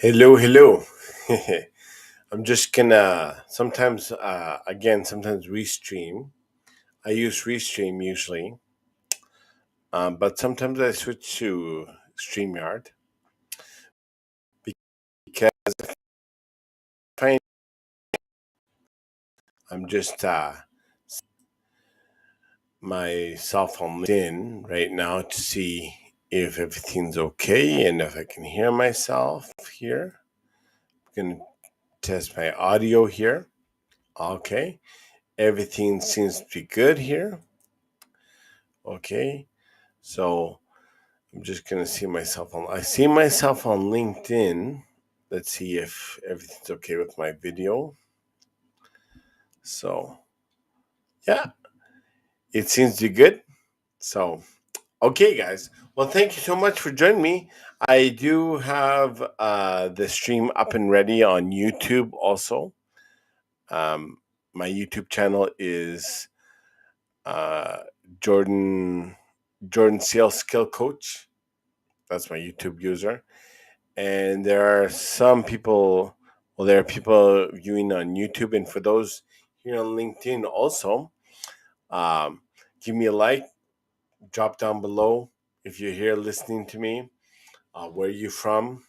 Hello, hello. I'm just gonna sometimes restream. I use restream usually, but sometimes I switch to StreamYard because I find I'm just myself on LinkedIn right now to see if everything's okay and if I can hear myself here. I'm gonna test my audio here. Okay, everything seems to be good here. Okay, so I'm just gonna see myself on. I see myself on LinkedIn. Let's see if everything's okay with my video. So yeah, it seems to be good. So okay, guys. Well, thank you so much for joining me. I do have the stream up and ready on YouTube. Also, um, my YouTube channel is uh, Jordan Jordan Sales Skill Coach. That's my YouTube user. And there are some people, well, there are people viewing on YouTube, and for those here on LinkedIn also, um, give me a like, drop down below if you're here listening to me. Where are you from?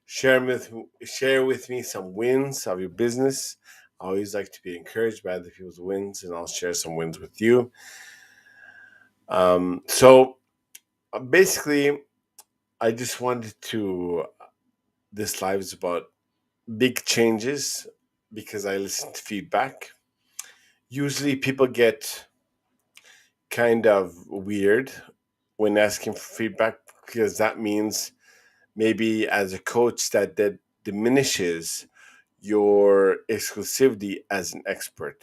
Share with me some wins of your business. I always like to be encouraged by other people's wins, and I'll share some wins with you. Basically, I just wanted to. This live is about big changes because I listen to feedback. Usually, people get kind of weird when asking for feedback because that means maybe as a coach that diminishes your exclusivity as an expert.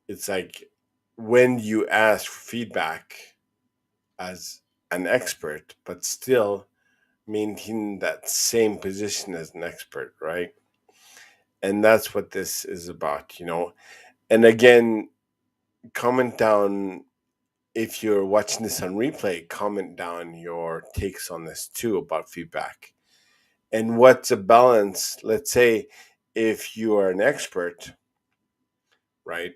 It's like when you ask for feedback as an expert, but still maintain that same position as an expert, right? And that's what this is about. And again, comment down if you're watching this on replay, comment down your takes on this too about feedback. And what's a balance? Let's say if you are an expert, right,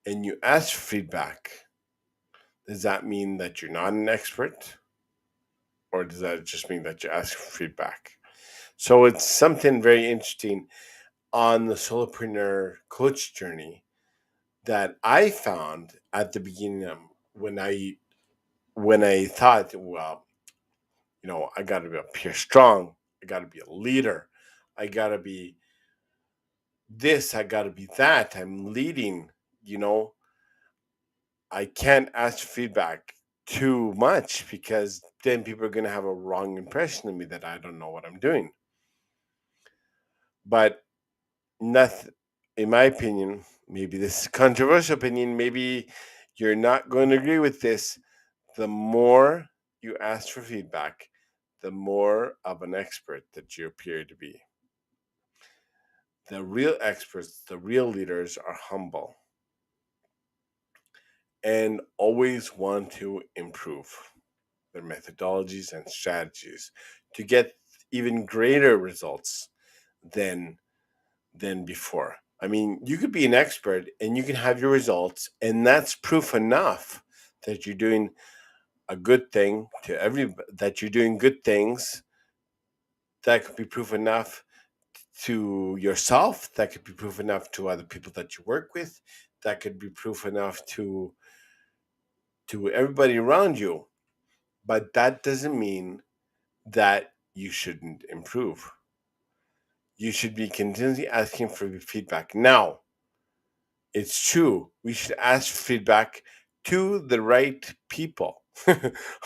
and you ask for feedback, does that mean that you're not an expert? Or does that just mean that you ask for feedback? So it's something very interesting on the solopreneur coach journey that I found at the beginning when I thought, well, I got to be appear strong. I got to be a leader. I got to be this. I got to be that. I'm leading. You know, I can't ask for feedback too much because then people are going to have a wrong impression of me that I don't know what I'm doing. But nothing, in my opinion, maybe this is a controversial opinion. Maybe you're not going to agree with this. The more you ask for feedback, the more of an expert that you appear to be. The real experts, the real leaders are humble and always want to improve their methodologies and strategies to get even greater results than before. I mean, you could be an expert and you can have your results, and that's proof enough that you're doing a good thing to that you're doing good things. That could be proof enough to yourself. That could be proof enough to other people that you work with. That could be proof enough to everybody around you. But that doesn't mean that you shouldn't improve. You should be continually asking for feedback. Now, it's true. We should ask for feedback to the right people.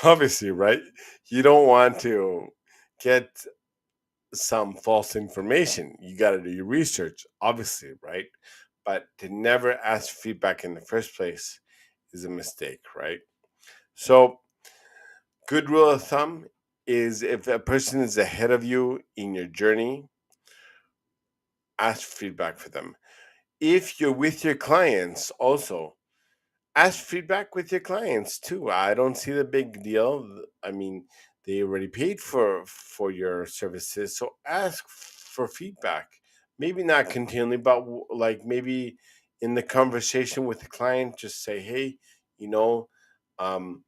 Obviously, right? You don't want to get some false information. You got to do your research, obviously, right? But to never ask feedback in the first place is a mistake, right? So, good rule of thumb is if a person is ahead of you in your journey, ask feedback for them. If you're with your clients, also ask feedback with your clients too. I don't see the big deal. I mean, they already paid for your services, so ask for feedback. Maybe not continually, but like maybe in the conversation with the client, just say, hey, you know, um,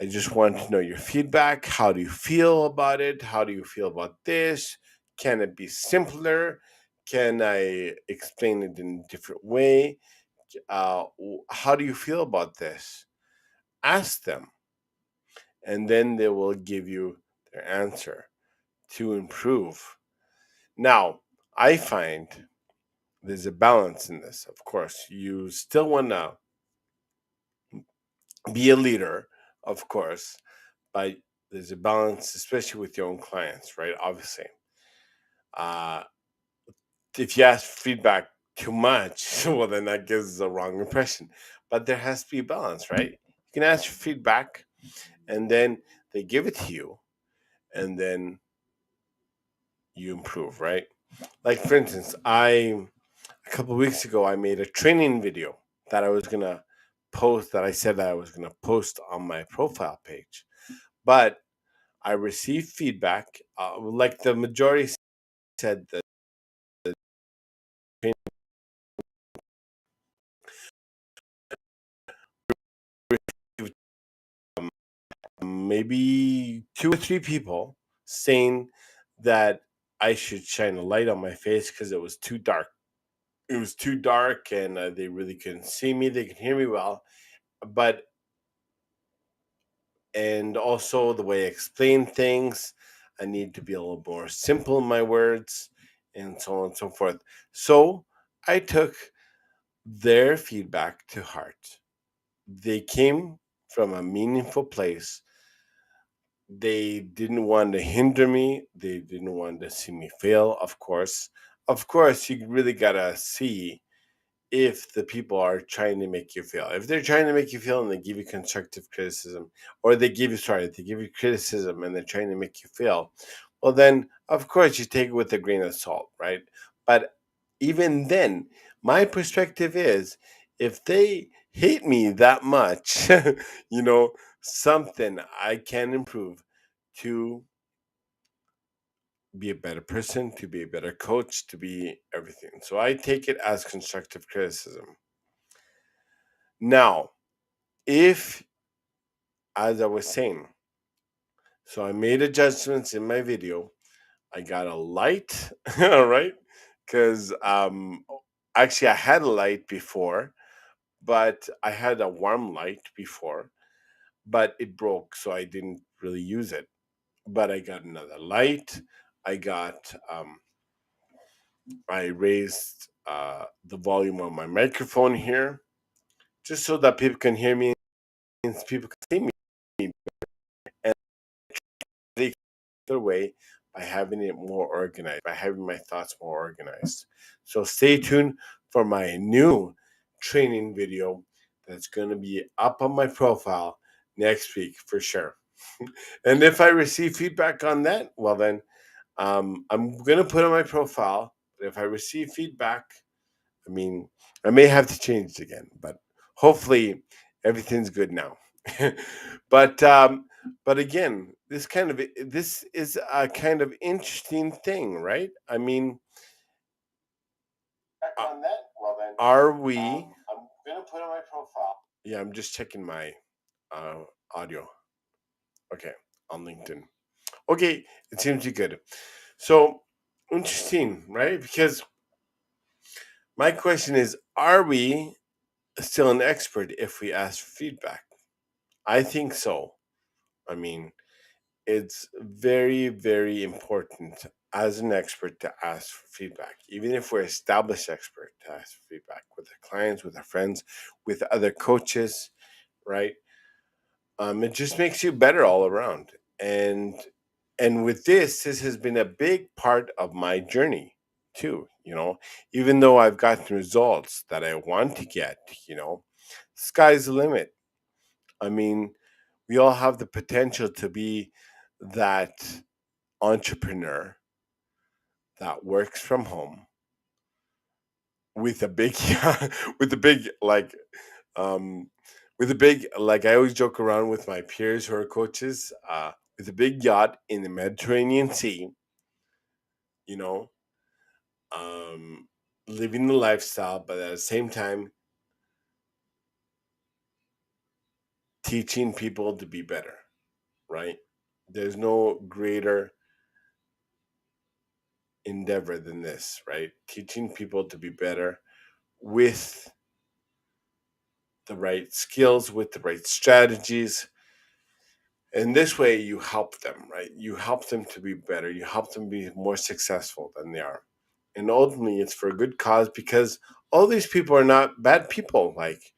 I just want to know your feedback. How do you feel about it? How do you feel about this? Can it be simpler? Can I explain it in a different way? How do you feel about this? Ask them, and then they will give you their answer to improve. Now, I find there's a balance in this. Of course, you still want to be a leader, of course, but there's a balance, especially with your own clients, right? Obviously, uh, if you ask feedback too much, well, then that gives the wrong impression. But there has to be a balance, right? You can ask for feedback, and then they give it to you, and then you improve, right? Like for instance, I a couple of weeks ago I made a training video that I was gonna post that I said that I was gonna post on my profile page, but I received feedback. Like the majority said that the training, maybe two or three people saying that I should shine a light on my face because it was too dark. It was too dark, and they really couldn't see me. They could hear me well, but and also the way I explain things. I need to be a little more simple in my words, and so on and so forth. So I took their feedback to heart. They came from a meaningful place. They didn't want to hinder me. They didn't want to see me fail, of course. Of course, you really got to see if the people are trying to make you fail. If they're trying to make you fail and they give you constructive criticism, or they give you criticism and they're trying to make you fail, well, then, of course, you take it with a grain of salt, right? But even then, my perspective is if they hate me that much, you know, something I can improve to be a better person, to be a better coach, to be everything. So I take it as constructive criticism. Now, if, as I was saying, so I made adjustments in my video, I got a light, all right? Because actually, I had a light before, but I had a warm light before, but it broke, so I didn't really use it. But I got another light. I got, I raised the volume on my microphone here, just so that people can hear me and people can see me. And they their way by having it more organized, by having my thoughts more organized. So stay tuned for my new training video that's going to be up on my profile next week for sure. And if I receive feedback on that, well, then I'm going to put on my profile. But if I receive feedback, I mean, I may have to change it again, but hopefully everything's good now. but but again, this is a kind of interesting thing, right? I mean, on that, well then, are we? I'm gonna put on my profile. Yeah, I'm just checking my uh, audio. Okay, on LinkedIn. Okay, it seems to be good. So interesting, right? Because my question is, are we still an expert if we ask for feedback? I think so. I mean, it's very, very important as an expert to ask for feedback, even if we're established expert to ask for feedback with our clients, with our friends, with other coaches, right? It just makes you better all around. And with this has been a big part of my journey too. Even though I've gotten results that I want to get, sky's the limit. I mean, we all have the potential to be that entrepreneur that works from home with a big with a big um with a big, like, I always joke around with my peers who are coaches, with a big yacht in the Mediterranean Sea, you know, um, living the lifestyle, but at the same time, teaching people to be better, right? There's no greater endeavor than this, right? Teaching people to be better with the right skills, with the right strategies. And this way, you help them, right? You help them to be better. You help them be more successful than they are. And ultimately, it's for a good cause because all these people are not bad people. Like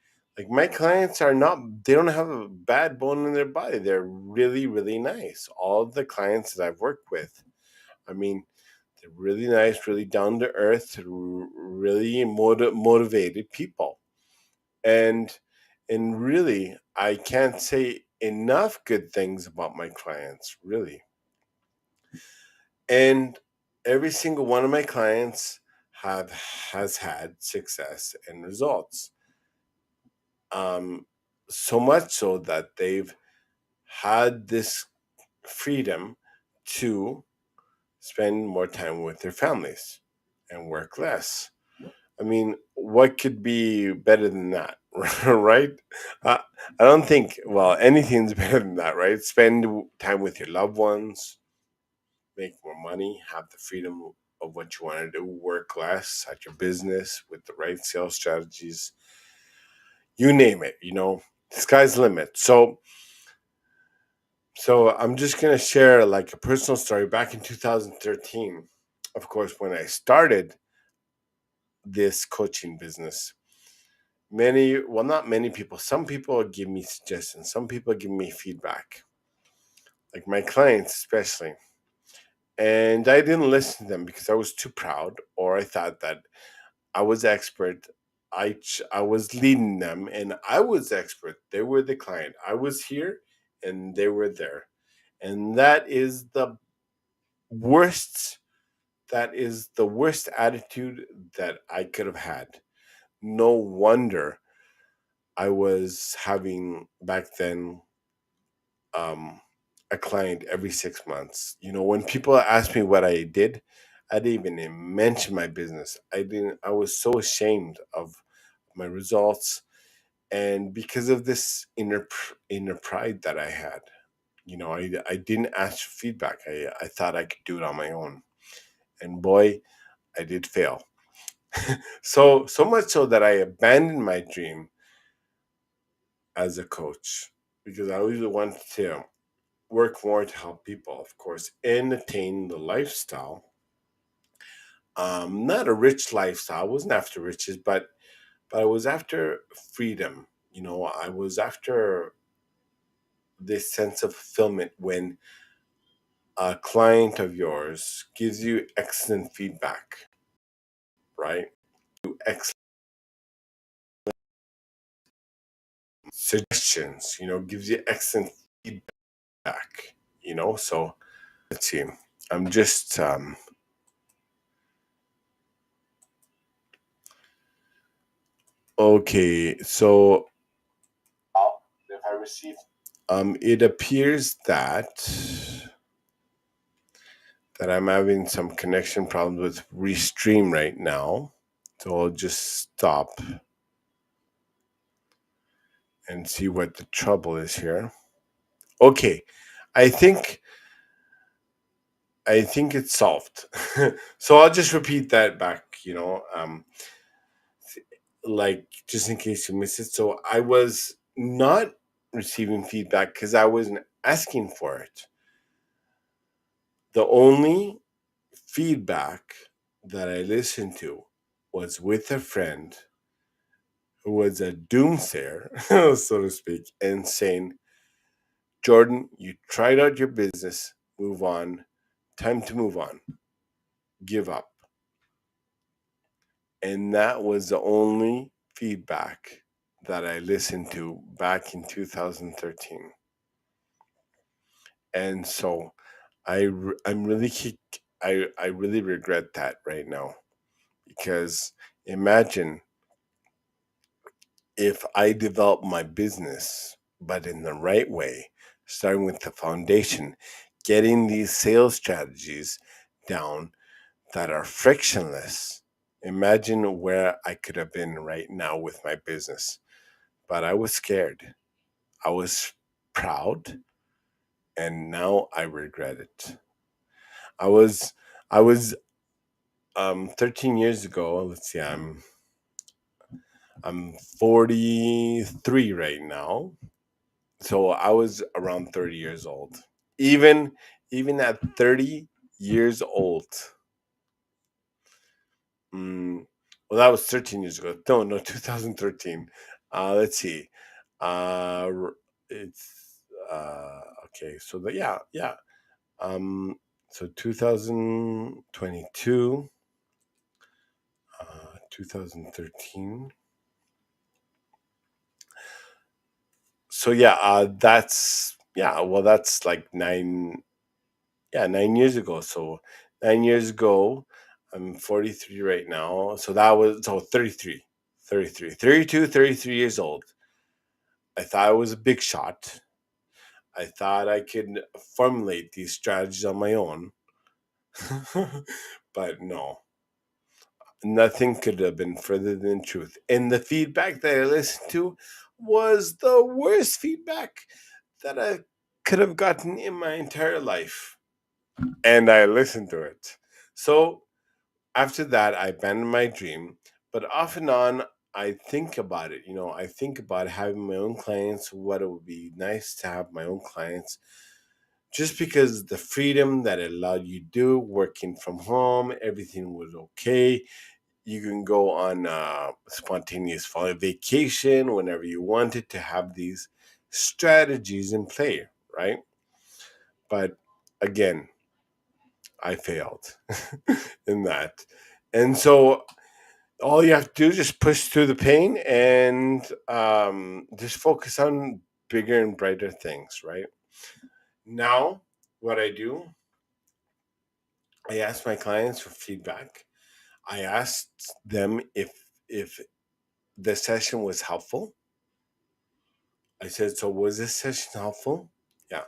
my clients are not, they don't have a bad bone in their body. They're really, really nice. All the clients that I've worked with, I mean, they're really nice, really down to earth, really motivated people. And really, I can't say enough good things about my clients, really. And every single one of my clients have has had success and results. Um, so much so that they've had this freedom to spend more time with their families and work less. I mean, what could be better than that, right? Uh, I don't think, well, anything's better than that, right? Spend time with your loved ones, make more money, have the freedom of what you want to do, work less at your business with the right sales strategies, you name it, sky's the limit. So I'm just going to share like a personal story back in 2013. Of course, when I started this coaching business, well, not many people, some people give me suggestions, some people give me feedback, like my clients especially, and I didn't listen to them because I was too proud, or I thought that I was expert. I was leading them and I was expert, they were the client, I was here and they were there. And worst that is the worst attitude that I could have had. No wonder I was having back then um, a client every 6 months. When people ask me what I did, I didn't even mention my business. I didn't. I was so ashamed of my results, and because of this inner pride that I had, I didn't ask for feedback. I thought I could do it on my own, and boy, I did fail. So much so that I abandoned my dream as a coach because I really wanted to work more to help people, of course, and attain the lifestyle. Not a rich lifestyle. I wasn't after riches, but I was after freedom. I was after this sense of fulfillment when a client of yours gives you excellent feedback, right? Excellent suggestions, gives you excellent feedback, So let's see. I'm just okay. So if I receive, it appears that I'm having some connection problems with Restream right now. So I'll just stop and see what the trouble is here. Okay, I think I think it's solved. So I'll just repeat that back. Like just in case you missed it. So I was not receiving feedback because I wasn't asking for it. The only feedback that I listened to was with a friend who was a doomsayer, so to speak, and saying, Jordan, you tried out your business, move on, time to move on, give up. And that was the only feedback that I listened to back in 2013. And so I'm really I really regret that right now because imagine if I develop my business but in the right way, starting with the foundation, getting these sales strategies down that are frictionless. Imagine where I could have been right now with my business. But I was scared. I was proud, and now I regret it. I was I was 13 years ago. Let's see, I'm 43 right now. So I was around 30 years old. Even even at 30 years old. Mm, well, that was 13 years ago. No, 2013. Let's see. Uh, it's okay. So yeah. Um, so 2022, 2013. So yeah, that's like 9 years ago. So 9 years ago, I'm 43 right now. So that was 33, 33, 32, 33 years old. I thought I was a big shot. I thought I could formulate these strategies on my own. But no, nothing could have been further than truth. And the feedback that I listened to was the worst feedback that I could have gotten in my entire life. And I listened to it. So after that, I abandoned my dream. But off and on, I think about it. I think about having my own clients, what it would be nice to have my own clients, just because the freedom that it allowed you to do, working from home, everything was okay. You can go on spontaneous fall vacation whenever you wanted to have these strategies in play, right? But again, I failed in that. And so all you have to do is just push through the pain and just focus on bigger and brighter things, right? Now, what I do, I ask my clients for feedback. I asked them if the session was helpful. I said, "So was this session helpful?" Yeah.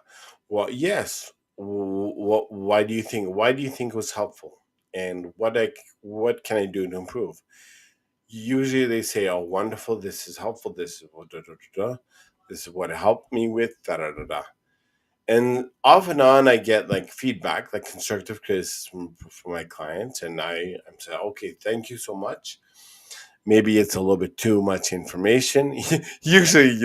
Well, yes. What? Why do you think? Why do you think it was helpful? And what can I do to improve? Usually they say, "Oh, wonderful! This is helpful. This is this is what it helped me with." Da da da da. And off and on, I get like feedback, like constructive criticism from my clients, and I'm saying, "Okay, thank you so much." Maybe it's a little bit too much information. Usually,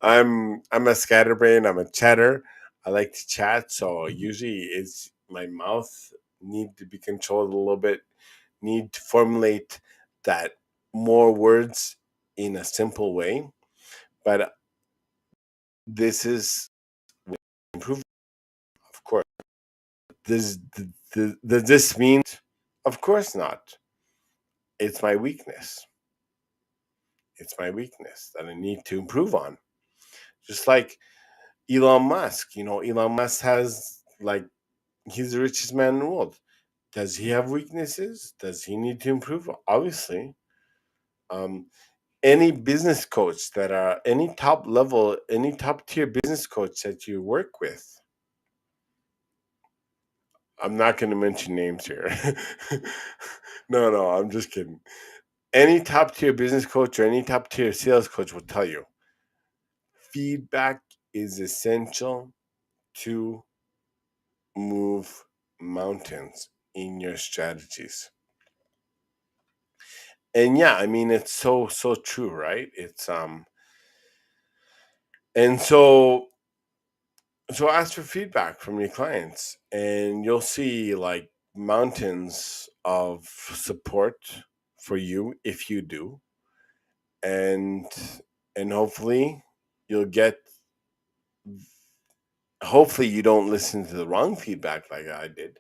I'm a scatterbrain, I'm a chatter. I like to chat, so usually it's my mouth need to be controlled a little bit, need to formulate that more words in a simple way. But this is improvement, of course. Does this mean? Of course not. It's my weakness. It's my weakness that I need to improve on. Just like Elon Musk. Elon Musk has like he's the richest man in the world. Does he have weaknesses? Does he need to improve? Obviously. Um, any business coach that are any top level, any top tier business coach that you work with. I'm not going to mention names here. No, I'm just kidding. Any top tier business coach or any top tier sales coach will tell you feedback is essential to move mountains in your strategies. And yeah, I mean it's so true, right? It's and so ask for feedback from your clients and you'll see like mountains of support for you if you do. And hopefully you'll get hopefully you don't listen to the wrong feedback like I did.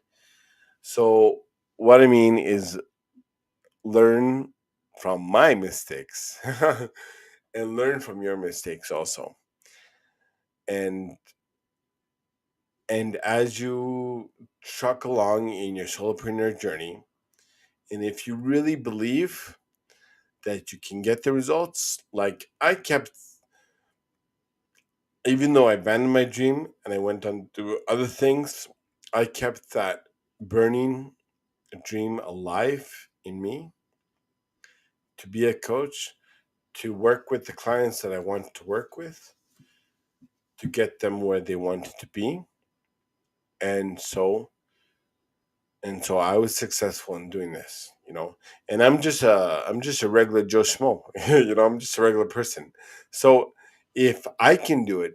So what I mean is learn from my mistakes and learn from your mistakes also. And as you truck along in your solopreneur journey, and if you really believe that you can get the results, like I kept even though I abandoned my dream and I went on to do other things, I kept that burning dream alive in me to be a coach, to work with the clients that I want to work with, to get them where they wanted to be. And so I was successful in doing this, And I'm just a regular Joe Schmo, I'm just a regular person. So if I can do it,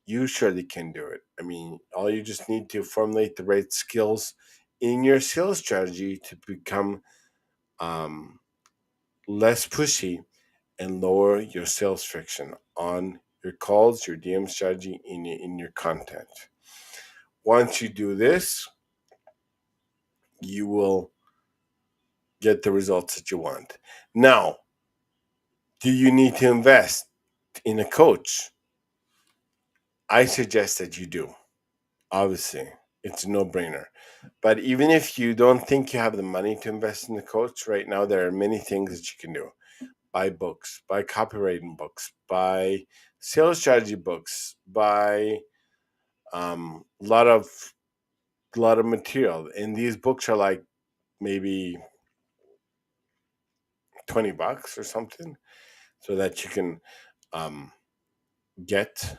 you surely can do it. I mean, all you just need to formulate the right skills in your sales strategy to become um, less pushy and lower your sales friction on your calls, your DM strategy, in your content. Once you do this, you will get the results that you want. Now, do you need to invest in a coach? I suggest that you do. Obviously, it's a no brainer. But even if you don't think you have the money to invest in a coach right now, there are many things that you can do. Buy books, buy copywriting books, buy sales strategy books, buy a lot of material. And these books are like maybe $20 or something, so that you can um, get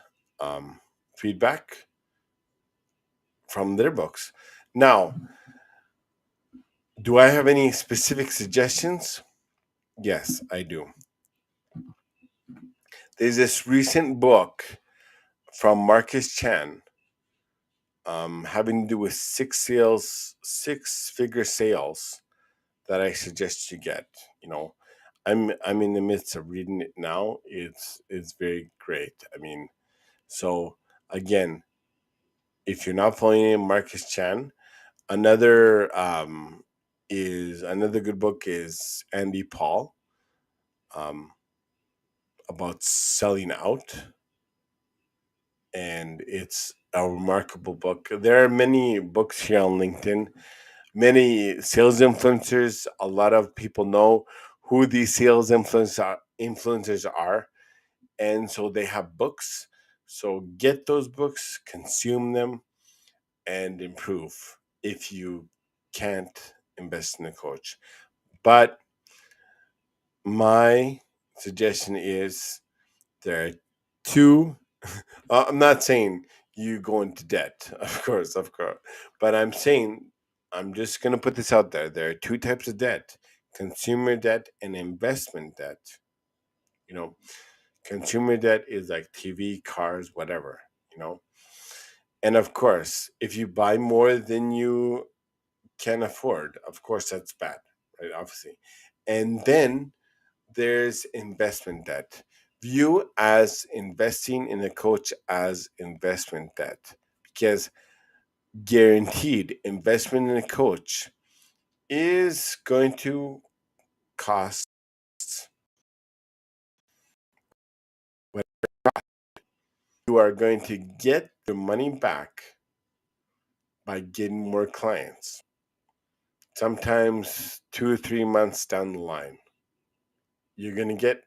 feedback from their books. Now, do I have any specific suggestions? Yes, I do. There's this recent book from Marcus Chan, having to do with six-figure sales, that I suggest you get. You know, I'm in the midst of reading it now. It's very great. I mean, so again, if you're not following Marcus Chan, another good book is Andy Paul, um, about selling out, and it's a remarkable book. There are many books here on LinkedIn, many sales influencers. A lot of people know who these sales influencers are, and so they have books. So get those books, consume them, and improve if you can't invest in a coach. But my suggestion is there are two. I'm not saying you go into debt, of course, but I'm just going to put this out there. There are two types of debt: consumer debt and investment debt. You know, consumer debt is like TV, cars, whatever, you know. And of course, if you buy more than you can afford, of course, that's bad, right? Obviously. And then there's investment debt. View as investing in a coach as investment debt, because guaranteed investment in a coach is going to cost what you are going to get your money back by getting more clients. Sometimes 2 or 3 months down the line, you're going to get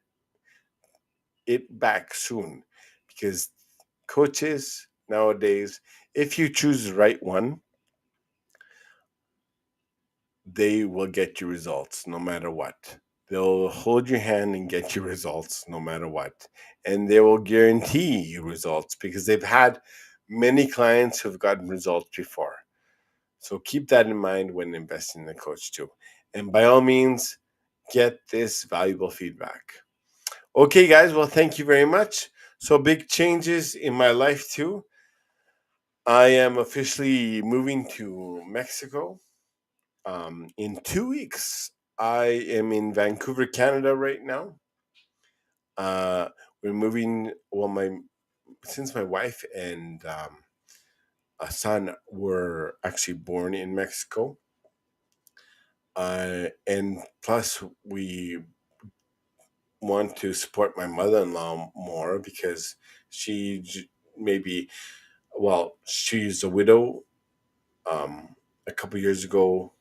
it back soon, because coaches nowadays, if you choose the right one, they will get you results no matter what. They'll hold your hand and get you results no matter what. And they will guarantee you results because they've had many clients who've gotten results before. So keep that in mind when investing in a coach too. And by all means, get this valuable feedback. Okay, guys. Well, thank you very much. So big changes in my life too. I am officially moving to Mexico in 2 weeks. I am in Vancouver, Canada right now. Uh, we're moving. Well, since my wife and a son were actually born in Mexico, and plus we want to support my mother-in-law more because maybe, well, she's a widow. A couple years ago,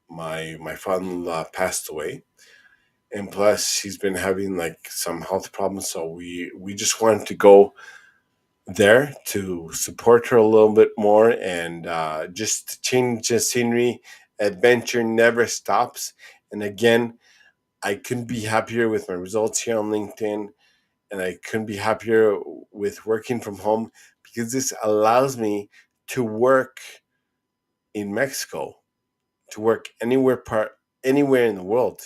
my father-in-law passed away, and plus she's been having like some health problems, so we just wanted to go there to support her a little bit more, and just to change the scenery. Adventure never stops. And again, I couldn't be happier with my results here on LinkedIn, and I couldn't be happier with working from home, because this allows me to work in Mexico, to work anywhere in the world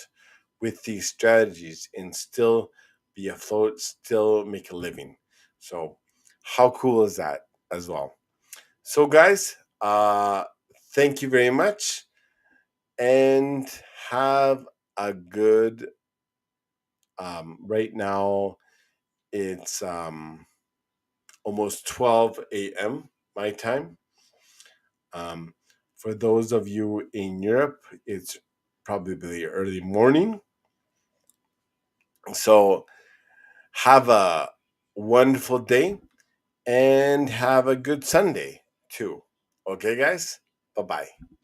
with these strategies and still be afloat, still make a living. So how cool is that as well? So guys, thank you very much, and have a good right now it's almost 12 a.m. my time. Um, for those of you in Europe, it's probably early morning. So have a wonderful day and have a good Sunday too. Okay, guys? Bye bye.